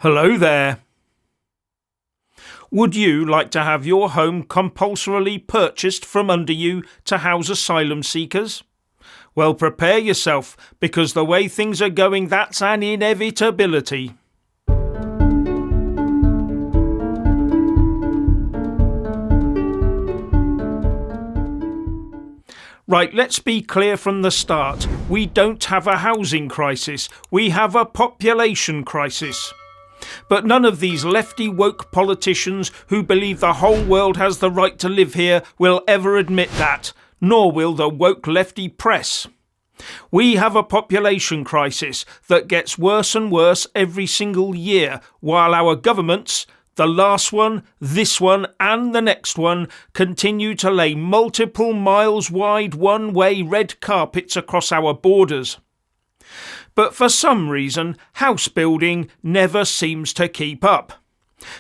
Hello there. Would you like to have your home compulsorily purchased from under you to house asylum seekers? Well, prepare yourself, because the way things are going, that's an inevitability. Right, let's be clear from the start. We don't have a housing crisis, we have a population crisis. But none of these lefty woke politicians who believe the whole world has the right to live here will ever admit that, nor will the woke lefty press. We have a population crisis that gets worse and worse every single year, while our governments, the last one, this one and the next one, continue to lay multiple miles wide one-way red carpets across our borders. But for some reason, house building never seems to keep up.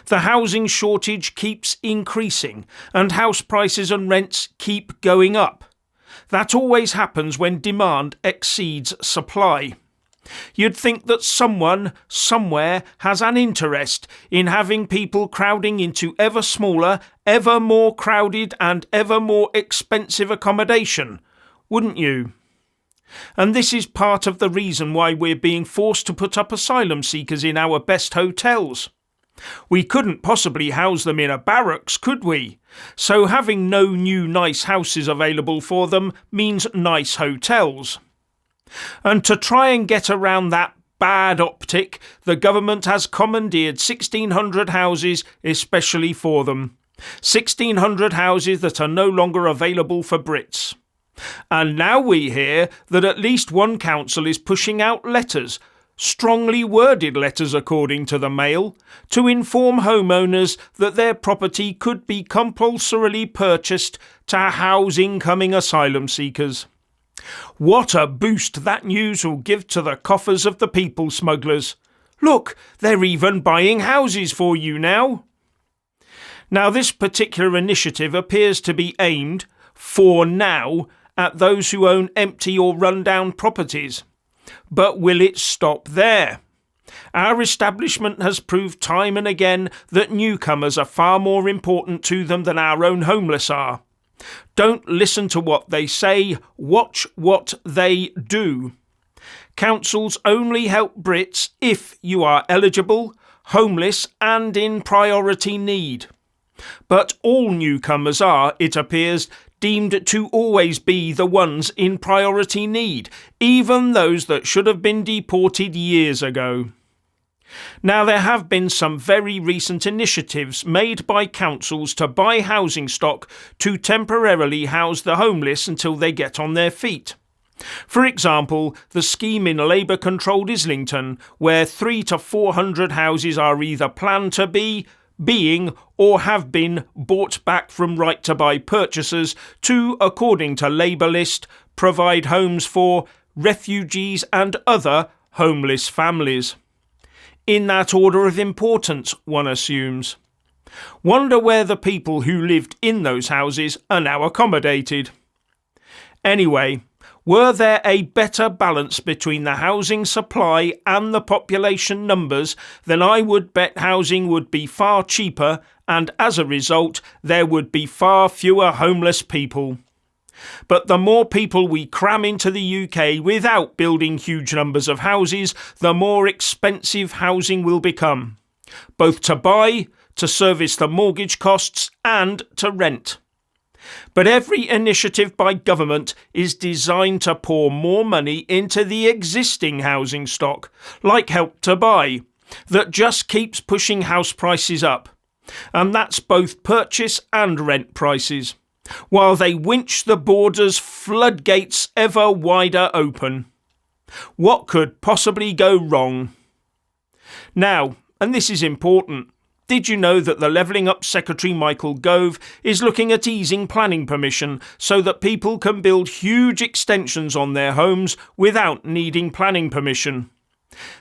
The housing shortage keeps increasing, and house prices and rents keep going up. That always happens when demand exceeds supply. You'd think that someone, somewhere, has an interest in having people crowding into ever smaller, ever more crowded and ever more expensive accommodation, wouldn't you? And this is part of the reason why we're being forced to put up asylum seekers in our best hotels. We couldn't possibly house them in a barracks, could we? So having no new nice houses available for them means nice hotels. And to try and get around that bad optic, the government has commandeered 1,600 houses especially for them. 1,600 houses that are no longer available for Brits. And now we hear that at least one council is pushing out letters, strongly worded letters according to the Mail, to inform homeowners that their property could be compulsorily purchased to house incoming asylum seekers. What a boost that news will give to the coffers of the people smugglers. Look, they're even buying houses for you now. Now, this particular initiative appears to be aimed, for now, at those who own empty or run-down properties. But will it stop there? Our establishment has proved time and again that newcomers are far more important to them than our own homeless are. Don't listen to what they say, watch what they do. Councils only help Brits if you are eligible, homeless and in priority need. But all newcomers are, it appears, deemed to always be the ones in priority need, even those that should have been deported years ago. Now, there have been some very recent initiatives made by councils to buy housing stock to temporarily house the homeless until they get on their feet. For example, the scheme in Labour-controlled Islington, where 300 to 400 houses are either planned to be, being or have been bought back from right-to-buy purchasers to, according to Labour list, provide homes for refugees and other homeless families. In that order of importance, one assumes. Wonder where the people who lived in those houses are now accommodated. Anyway, were there a better balance between the housing supply and the population numbers, then I would bet housing would be far cheaper, and as a result, there would be far fewer homeless people. But the more people we cram into the UK without building huge numbers of houses, the more expensive housing will become, both to buy, to service the mortgage costs, and to rent. But every initiative by government is designed to pour more money into the existing housing stock, like Help to Buy, that just keeps pushing house prices up. And that's both purchase and rent prices, while they winch the borders' floodgates ever wider open. What could possibly go wrong? Now, and this is important, did you know that the Levelling Up Secretary Michael Gove is looking at easing planning permission so that people can build huge extensions on their homes without needing planning permission?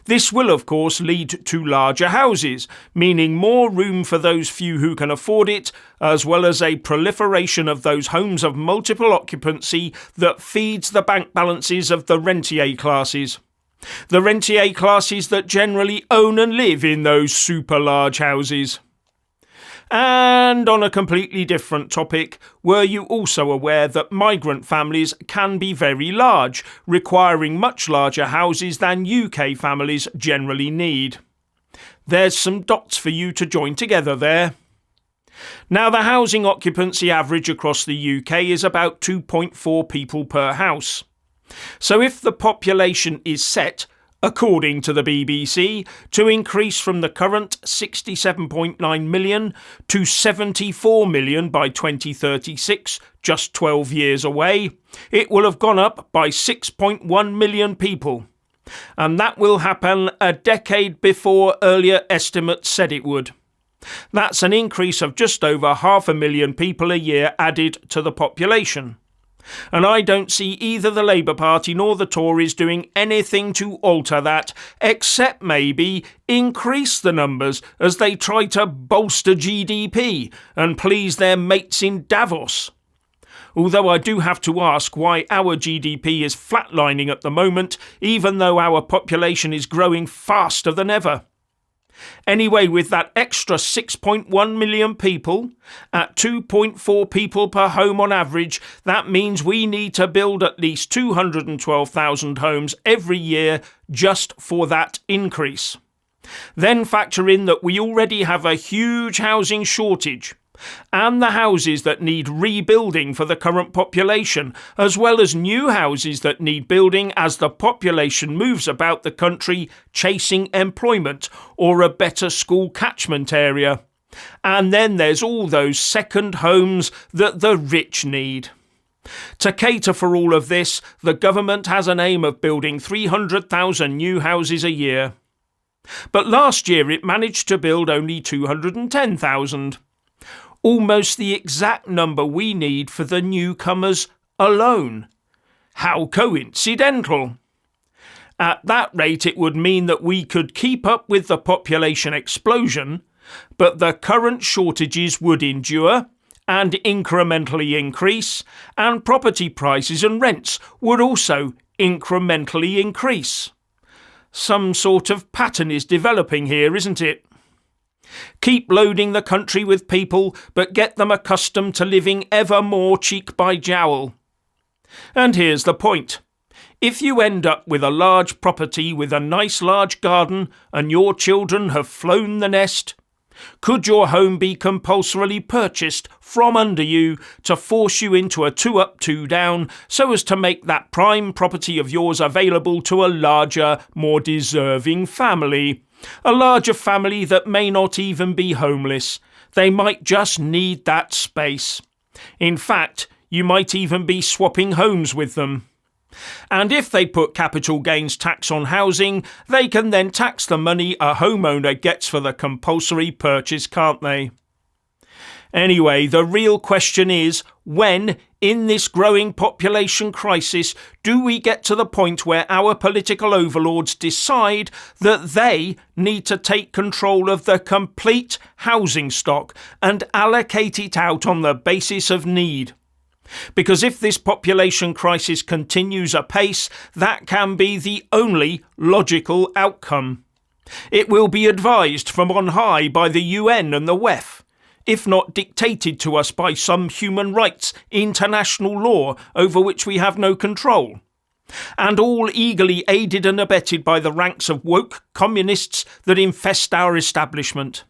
This will, of course, lead to larger houses, meaning more room for those few who can afford it, as well as a proliferation of those homes of multiple occupancy that feeds the bank balances of the rentier classes. The rentier classes that generally own and live in those super large houses. And on a completely different topic, were you also aware that migrant families can be very large, requiring much larger houses than UK families generally need? There's some dots for you to join together there. Now, the housing occupancy average across the UK is about 2.4 people per house. So if the population is set, according to the BBC, to increase from the current 67.9 million to 74 million by 2036, just 12 years away, it will have gone up by 6.1 million people. And that will happen a decade before earlier estimates said it would. That's an increase of just over 500,000 people a year added to the population. And I don't see either the Labour Party nor the Tories doing anything to alter that, except maybe increase the numbers as they try to bolster GDP and please their mates in Davos. Although I do have to ask why our GDP is flatlining at the moment, even though our population is growing faster than ever. Anyway, with that extra 6.1 million people, at 2.4 people per home on average, that means we need to build at least 212,000 homes every year just for that increase. Then factor in that we already have a huge housing shortage, and the houses that need rebuilding for the current population, as well as new houses that need building as the population moves about the country chasing employment or a better school catchment area. And then there's all those second homes that the rich need. To cater for all of this, the government has an aim of building 300,000 new houses a year. But last year it managed to build only 210,000. Almost the exact number we need for the newcomers alone. How coincidental! At that rate, it would mean that we could keep up with the population explosion, but the current shortages would endure and incrementally increase, and property prices and rents would also incrementally increase. Some sort of pattern is developing here, isn't it? Keep loading the country with people, but get them accustomed to living ever more cheek by jowl. And here's the point. If you end up with a large property with a nice large garden and your children have flown the nest, could your home be compulsorily purchased from under you to force you into a 2 up, 2 down so as to make that prime property of yours available to a larger, more deserving family? A larger family that may not even be homeless. They might just need that space. In fact, you might even be swapping homes with them. And if they put capital gains tax on housing, they can then tax the money a homeowner gets for the compulsory purchase, can't they? Anyway, the real question is, when, in this growing population crisis, do we get to the point where our political overlords decide that they need to take control of the complete housing stock and allocate it out on the basis of need? Because if this population crisis continues apace, that can be the only logical outcome. It will be advised from on high by the UN and the WEF, if not dictated to us by some human rights international law over which we have no control. And all eagerly aided and abetted by the ranks of woke communists that infest our establishment.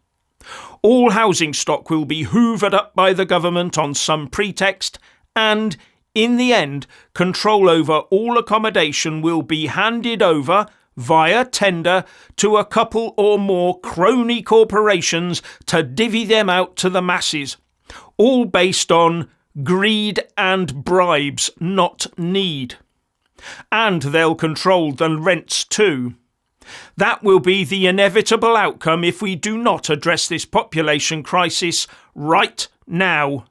All housing stock will be hoovered up by the government on some pretext, and, in the end, control over all accommodation will be handed over via tender to a couple or more crony corporations to divvy them out to the masses, all based on greed and bribes, not need. And they'll control the rents too. That will be the inevitable outcome if we do not address this population crisis right now.